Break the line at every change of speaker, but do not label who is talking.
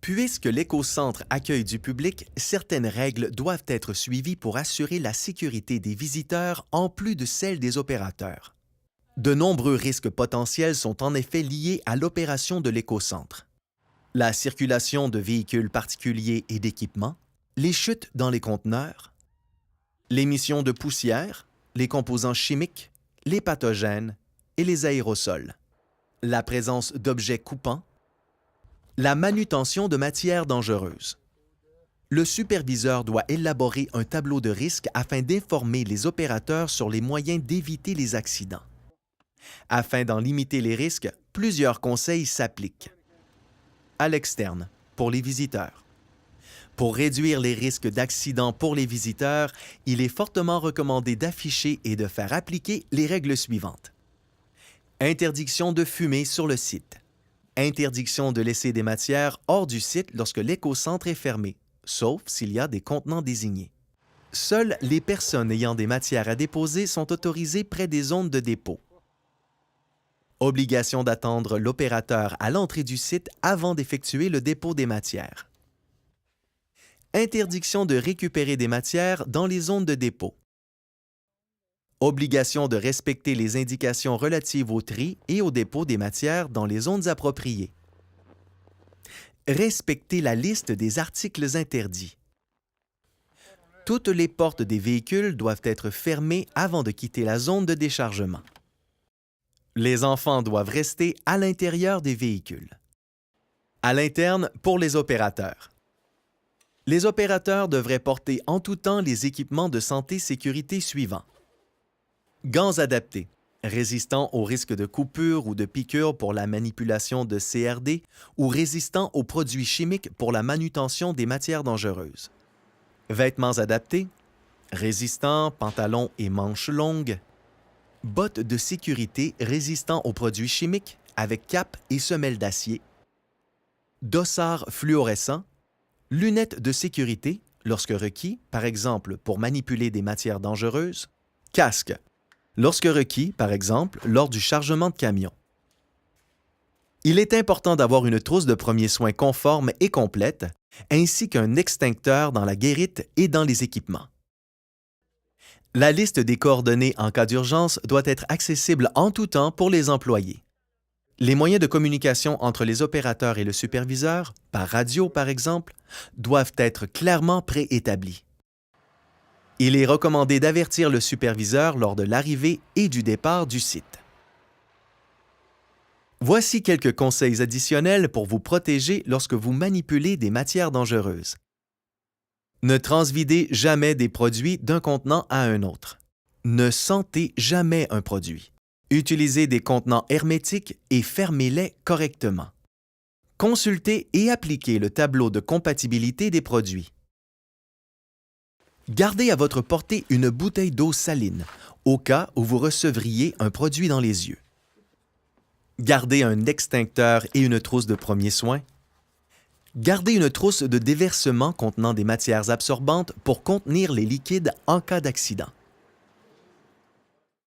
Puisque l'écocentre accueille du public, certaines règles doivent être suivies pour assurer la sécurité des visiteurs en plus de celle des opérateurs. De nombreux risques potentiels sont en effet liés à l'opération de l'écocentre. La circulation de véhicules particuliers et d'équipements, les chutes dans les conteneurs, l'émission de poussière, les composants chimiques, les pathogènes et les aérosols, la présence d'objets coupants, la manutention de matières dangereuses. Le superviseur doit élaborer un tableau de risque afin d'informer les opérateurs sur les moyens d'éviter les accidents. Afin d'en limiter les risques, plusieurs conseils s'appliquent. À l'externe, pour les visiteurs. Pour réduire les risques d'accidents pour les visiteurs, il est fortement recommandé d'afficher et de faire appliquer les règles suivantes. Interdiction de fumer sur le site. Interdiction de laisser des matières hors du site lorsque l'écocentre est fermé, sauf s'il y a des contenants désignés. Seules les personnes ayant des matières à déposer sont autorisées près des zones de dépôt. Obligation d'attendre l'opérateur à l'entrée du site avant d'effectuer le dépôt des matières. Interdiction de récupérer des matières dans les zones de dépôt. Obligation de respecter les indications relatives au tri et au dépôt des matières dans les zones appropriées. Respecter la liste des articles interdits. Toutes les portes des véhicules doivent être fermées avant de quitter la zone de déchargement. Les enfants doivent rester à l'intérieur des véhicules. À l'interne, pour les opérateurs. Les opérateurs devraient porter en tout temps les équipements de santé-sécurité suivants. Gants adaptés, résistants au risque de coupure ou de piqûre pour la manipulation de CRD ou résistants aux produits chimiques pour la manutention des matières dangereuses. Vêtements adaptés, résistants, pantalons et manches longues. Bottes de sécurité résistants aux produits chimiques avec cape et semelles d'acier. Dossards fluorescents. Lunettes de sécurité, lorsque requis, par exemple pour manipuler des matières dangereuses. Casque, lorsque requis, par exemple lors du chargement de camions. Il est important d'avoir une trousse de premiers soins conforme et complète, ainsi qu'un extincteur dans la guérite et dans les équipements. La liste des coordonnées en cas d'urgence doit être accessible en tout temps pour les employés. Les moyens de communication entre les opérateurs et le superviseur, par radio par exemple, doivent être clairement préétablis. Il est recommandé d'avertir le superviseur lors de l'arrivée et du départ du site. Voici quelques conseils additionnels pour vous protéger lorsque vous manipulez des matières dangereuses. Ne transvidez jamais des produits d'un contenant à un autre. Ne sentez jamais un produit. Utilisez des contenants hermétiques et fermez-les correctement. Consultez et appliquez le tableau de compatibilité des produits. Gardez à votre portée une bouteille d'eau saline, au cas où vous recevriez un produit dans les yeux. Gardez un extincteur et une trousse de premiers soins. Gardez une trousse de déversement contenant des matières absorbantes pour contenir les liquides en cas d'accident.